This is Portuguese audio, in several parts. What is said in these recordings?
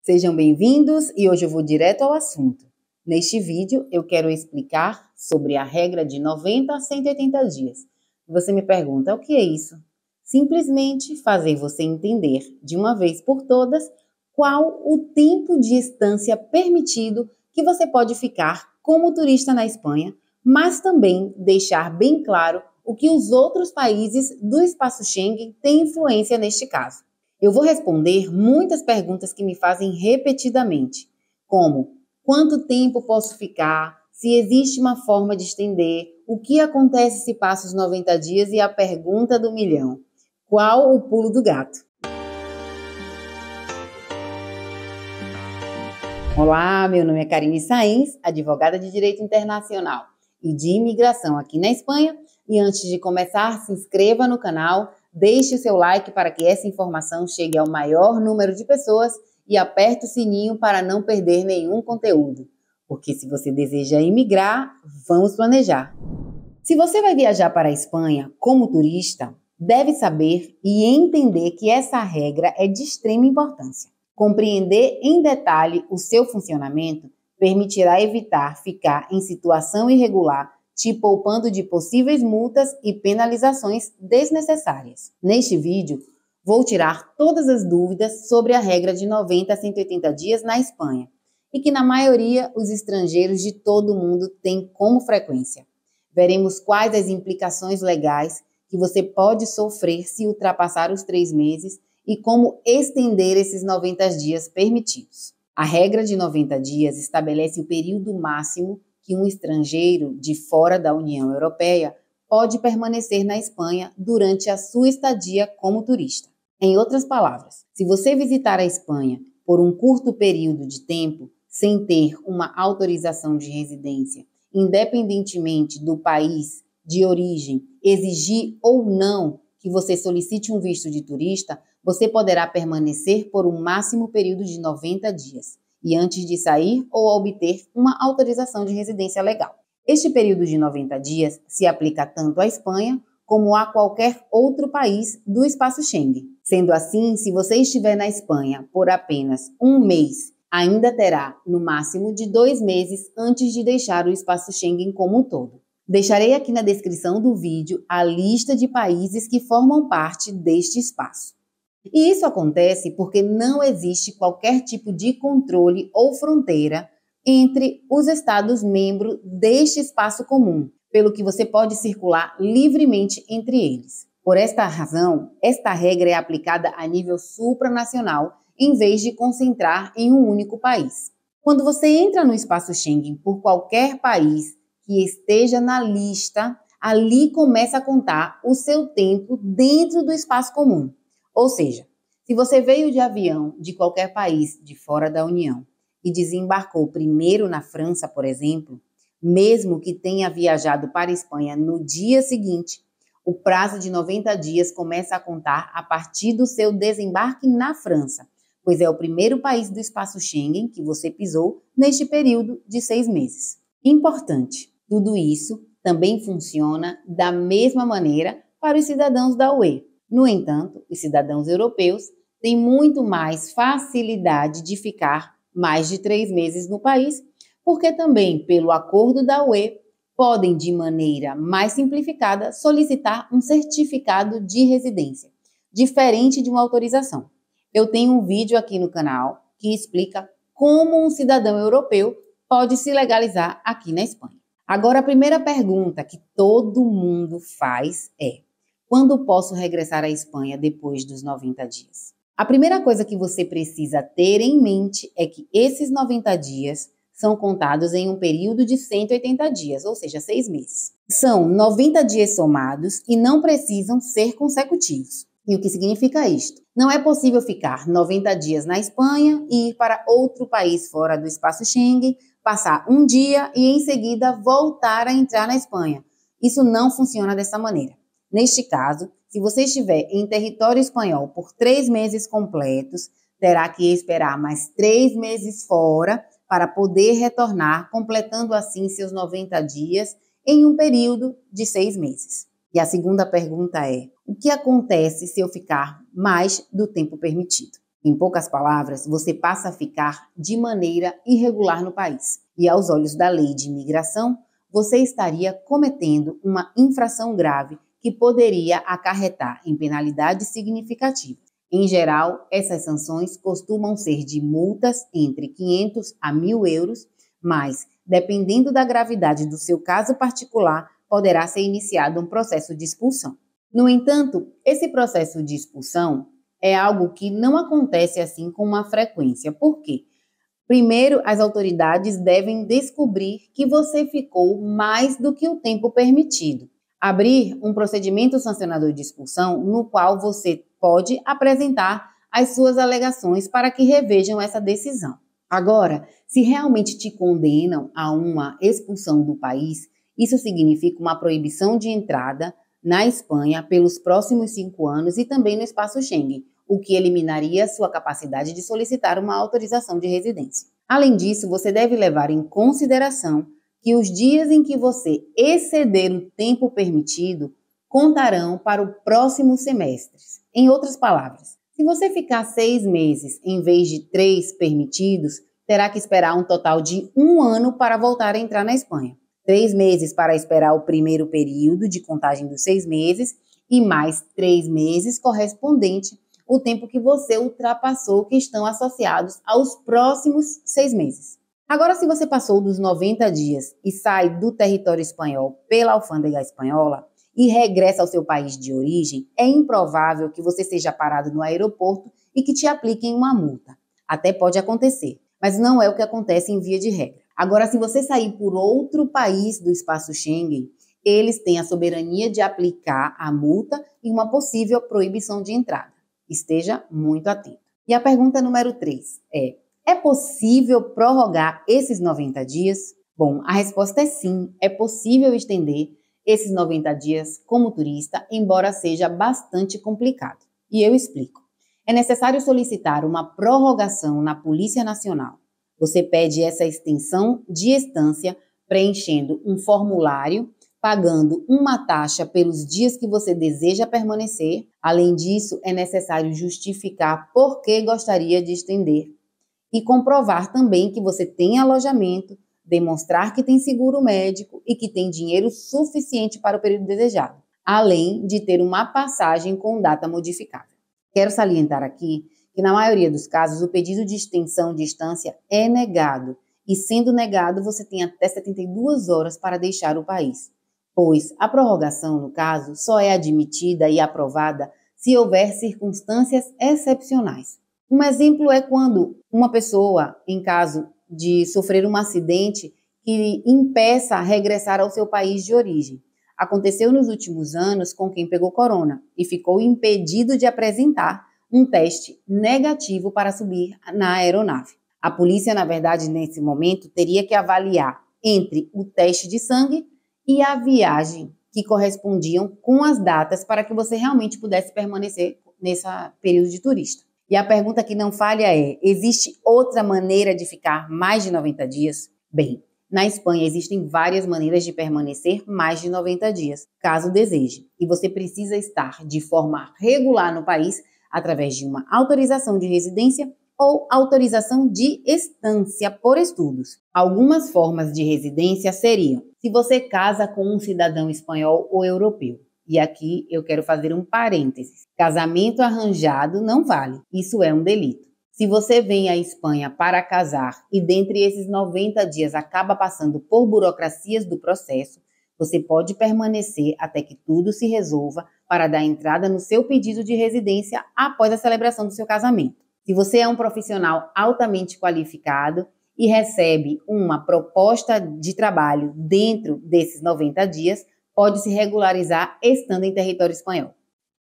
Sejam bem-vindos e hoje eu vou direto ao assunto. Neste vídeo eu quero explicar sobre a regra de 90 a 180 dias. Você me pergunta, o que é isso? Simplesmente fazer você entender de uma vez por todas qual o tempo de estância permitido que você pode ficar como turista na Espanha, mas também deixar bem claro o que os outros países do espaço Schengen têm influência neste caso. Eu vou responder muitas perguntas que me fazem repetidamente, como quanto tempo posso ficar, se existe uma forma de estender, o que acontece se passa os 90 dias e a pergunta do milhão, qual o pulo do gato? Olá, meu nome é Karine Sainz, advogada de Direito Internacional e de Imigração aqui na Espanha. E antes de começar, se inscreva no canal, deixe o seu like para que essa informação chegue ao maior número de pessoas e aperte o sininho para não perder nenhum conteúdo. Porque se você deseja imigrar, vamos planejar. Se você vai viajar para a Espanha como turista, deve saber e entender que essa regra é de extrema importância. Compreender em detalhe o seu funcionamento permitirá evitar ficar em situação irregular, te poupando de possíveis multas e penalizações desnecessárias. Neste vídeo, vou tirar todas as dúvidas sobre a regra de 90 a 180 dias na Espanha e que na maioria os estrangeiros de todo o mundo têm como frequência. Veremos quais as implicações legais que você pode sofrer se ultrapassar os 3 meses e como estender esses 90 dias permitidos. A regra de 90 dias estabelece o período máximo que um estrangeiro de fora da União Europeia pode permanecer na Espanha durante a sua estadia como turista. Em outras palavras, se você visitar a Espanha por um curto período de tempo, sem ter uma autorização de residência, independentemente do país de origem exigir ou não que você solicite um visto de turista, você poderá permanecer por um máximo período de 90 dias e antes de sair ou obter uma autorização de residência legal. Este período de 90 dias se aplica tanto à Espanha como a qualquer outro país do espaço Schengen. Sendo assim, se você estiver na Espanha por apenas um mês, ainda terá no máximo de 2 meses antes de deixar o espaço Schengen como um todo. Deixarei aqui na descrição do vídeo a lista de países que formam parte deste espaço. E isso acontece porque não existe qualquer tipo de controle ou fronteira entre os Estados-membros deste espaço comum, pelo que você pode circular livremente entre eles. Por esta razão, esta regra é aplicada a nível supranacional, em vez de concentrar em um único país. Quando você entra no espaço Schengen por qualquer país que esteja na lista, ali começa a contar o seu tempo dentro do espaço comum. Ou seja, se você veio de avião de qualquer país de fora da União e desembarcou primeiro na França, por exemplo, mesmo que tenha viajado para a Espanha no dia seguinte, o prazo de 90 dias começa a contar a partir do seu desembarque na França, pois é o primeiro país do espaço Schengen que você pisou neste período de 6 meses. Importante, tudo isso também funciona da mesma maneira para os cidadãos da UE. No entanto, os cidadãos europeus têm muito mais facilidade de ficar mais de 3 meses no país, porque também, pelo acordo da UE, podem, de maneira mais simplificada, solicitar um certificado de residência, diferente de uma autorização. Eu tenho um vídeo aqui no canal que explica como um cidadão europeu pode se legalizar aqui na Espanha. Agora, a primeira pergunta que todo mundo faz é: quando posso regressar à Espanha depois dos 90 dias? A primeira coisa que você precisa ter em mente é que esses 90 dias são contados em um período de 180 dias, ou seja, 6 meses. São 90 dias somados e não precisam ser consecutivos. E o que significa isto? Não é possível ficar 90 dias na Espanha e ir para outro país fora do espaço Schengen, passar um dia e em seguida voltar a entrar na Espanha. Isso não funciona dessa maneira. Neste caso, se você estiver em território espanhol por 3 meses completos, terá que esperar mais 3 meses fora para poder retornar, completando assim seus 90 dias em um período de 6 meses. E a segunda pergunta é: o que acontece se eu ficar mais do tempo permitido? Em poucas palavras, você passa a ficar de maneira irregular no país. E aos olhos da lei de imigração, você estaria cometendo uma infração grave que poderia acarretar em penalidades significativas. Em geral, essas sanções costumam ser de multas entre 500 a 1.000 euros, mas, dependendo da gravidade do seu caso particular, poderá ser iniciado um processo de expulsão. No entanto, esse processo de expulsão é algo que não acontece assim com uma frequência. Por quê? Primeiro, as autoridades devem descobrir que você ficou mais do que o tempo permitido. Abrir um procedimento sancionador de expulsão no qual você pode apresentar as suas alegações para que revejam essa decisão. Agora, se realmente te condenam a uma expulsão do país, isso significa uma proibição de entrada na Espanha pelos próximos 5 anos e também no espaço Schengen, o que eliminaria sua capacidade de solicitar uma autorização de residência. Além disso, você deve levar em consideração que os dias em que você exceder o tempo permitido contarão para o próximo semestre. Em outras palavras, se você ficar 6 meses em vez de 3 permitidos, terá que esperar um total de 1 ano para voltar a entrar na Espanha. 3 meses para esperar o primeiro período de contagem dos 6 meses e mais 3 meses correspondente o tempo que você ultrapassou que estão associados aos próximos 6 meses. Agora, se você passou dos 90 dias e sai do território espanhol pela alfândega espanhola e regressa ao seu país de origem, é improvável que você seja parado no aeroporto e que te apliquem uma multa. Até pode acontecer, mas não é o que acontece em via de regra. Agora, se você sair por outro país do espaço Schengen, eles têm a soberania de aplicar a multa e uma possível proibição de entrada. Esteja muito atento. E a pergunta número 3 é possível prorrogar esses 90 dias? Bom, a resposta é sim, é possível estender esses 90 dias como turista, embora seja bastante complicado. E eu explico. É necessário solicitar uma prorrogação na Polícia Nacional. Você pede essa extensão de estância preenchendo um formulário, pagando uma taxa pelos dias que você deseja permanecer. Além disso, é necessário justificar por que gostaria de estender e comprovar também que você tem alojamento, demonstrar que tem seguro médico e que tem dinheiro suficiente para o período desejado, além de ter uma passagem com data modificável. Quero salientar aqui que, na maioria dos casos, o pedido de extensão de estância é negado e, sendo negado, você tem até 72 horas para deixar o país, pois a prorrogação, no caso, só é admitida e aprovada se houver circunstâncias excepcionais. Um exemplo é quando uma pessoa, em caso de sofrer um acidente que impeça regressar ao seu país de origem. Aconteceu nos últimos anos com quem pegou corona e ficou impedido de apresentar um teste negativo para subir na aeronave. A polícia, na verdade, nesse momento, teria que avaliar entre o teste de sangue e a viagem que correspondiam com as datas para que você realmente pudesse permanecer nesse período de turista. E a pergunta que não falha é: existe outra maneira de ficar mais de 90 dias? Bem, na Espanha existem várias maneiras de permanecer mais de 90 dias, caso deseje. E você precisa estar de forma regular no país através de uma autorização de residência ou autorização de estância por estudos. Algumas formas de residência seriam: se você casa com um cidadão espanhol ou europeu. E aqui eu quero fazer um parênteses. Casamento arranjado não vale. Isso é um delito. Se você vem à Espanha para casar e dentre esses 90 dias acaba passando por burocracias do processo, você pode permanecer até que tudo se resolva para dar entrada no seu pedido de residência após a celebração do seu casamento. Se você é um profissional altamente qualificado e recebe uma proposta de trabalho dentro desses 90 dias, pode se regularizar estando em território espanhol.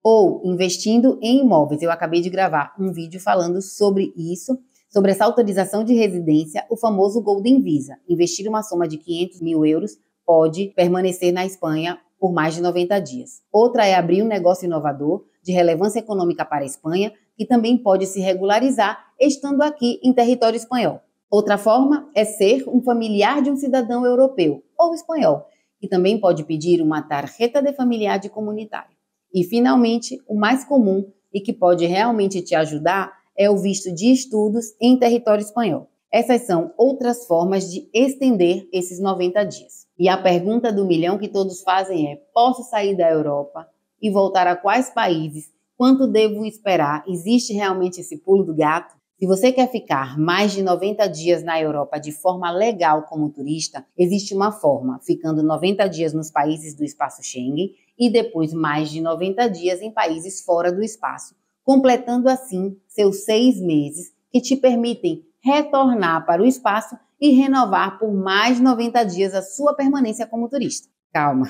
Ou investindo em imóveis. Eu acabei de gravar um vídeo falando sobre isso, sobre essa autorização de residência, o famoso Golden Visa. Investir uma soma de 500.000 euros pode permanecer na Espanha por mais de 90 dias. Outra é abrir um negócio inovador de relevância econômica para a Espanha, que também pode se regularizar estando aqui em território espanhol. Outra forma é ser um familiar de um cidadão europeu ou espanhol, que também pode pedir uma tarjeta de familiar comunitário. E, finalmente, o mais comum e que pode realmente te ajudar é o visto de estudos em território espanhol. Essas são outras formas de estender esses 90 dias. E a pergunta do milhão que todos fazem é: posso sair da Europa e voltar a quais países? Quanto devo esperar? Existe realmente esse pulo do gato? Se você quer ficar mais de 90 dias na Europa de forma legal como turista, existe uma forma, ficando 90 dias nos países do espaço Schengen e depois mais de 90 dias em países fora do espaço, completando assim seus 6 meses que te permitem retornar para o espaço e renovar por mais 90 dias a sua permanência como turista. Calma,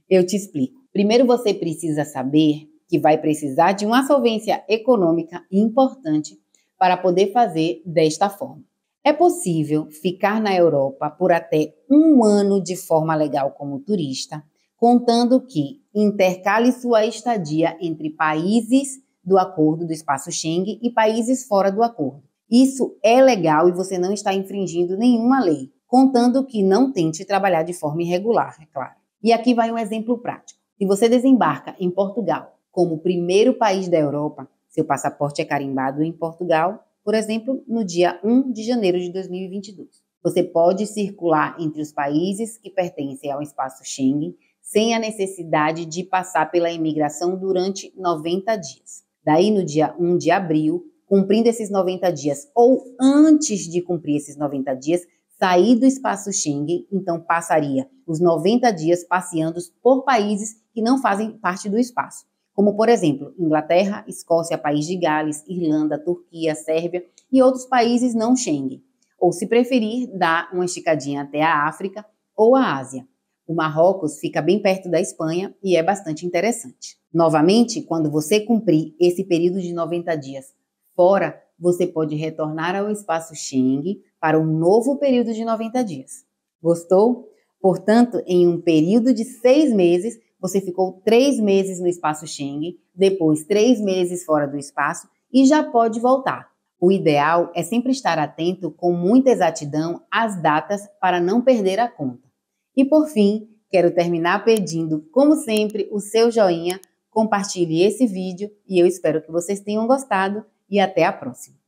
eu te explico. Primeiro você precisa saber que vai precisar de uma solvência econômica importante para poder fazer desta forma. É possível ficar na Europa por até 1 ano de forma legal como turista, contando que intercale sua estadia entre países do acordo do espaço Schengen e países fora do acordo. Isso é legal e você não está infringindo nenhuma lei, contando que não tente trabalhar de forma irregular, é claro. E aqui vai um exemplo prático. Se você desembarca em Portugal como primeiro país da Europa, seu passaporte é carimbado em Portugal, por exemplo, no dia 1 de janeiro de 2022. Você pode circular entre os países que pertencem ao espaço Schengen sem a necessidade de passar pela imigração durante 90 dias. Daí, no dia 1 de abril, cumprindo esses 90 dias ou antes de cumprir esses 90 dias, sair do espaço Schengen, então passaria os 90 dias passeando por países que não fazem parte do espaço, como, por exemplo, Inglaterra, Escócia, País de Gales, Irlanda, Turquia, Sérvia e outros países não Schengen. Ou, se preferir, dar uma esticadinha até a África ou a Ásia. O Marrocos fica bem perto da Espanha e é bastante interessante. Novamente, quando você cumprir esse período de 90 dias fora, você pode retornar ao espaço Schengen para um novo período de 90 dias. Gostou? Portanto, em um período de 6 meses, você ficou 3 meses no espaço Schengen, depois 3 meses fora do espaço e já pode voltar. O ideal é sempre estar atento com muita exatidão às datas para não perder a conta. E por fim, quero terminar pedindo, como sempre, o seu joinha, compartilhe esse vídeo e eu espero que vocês tenham gostado e até a próxima.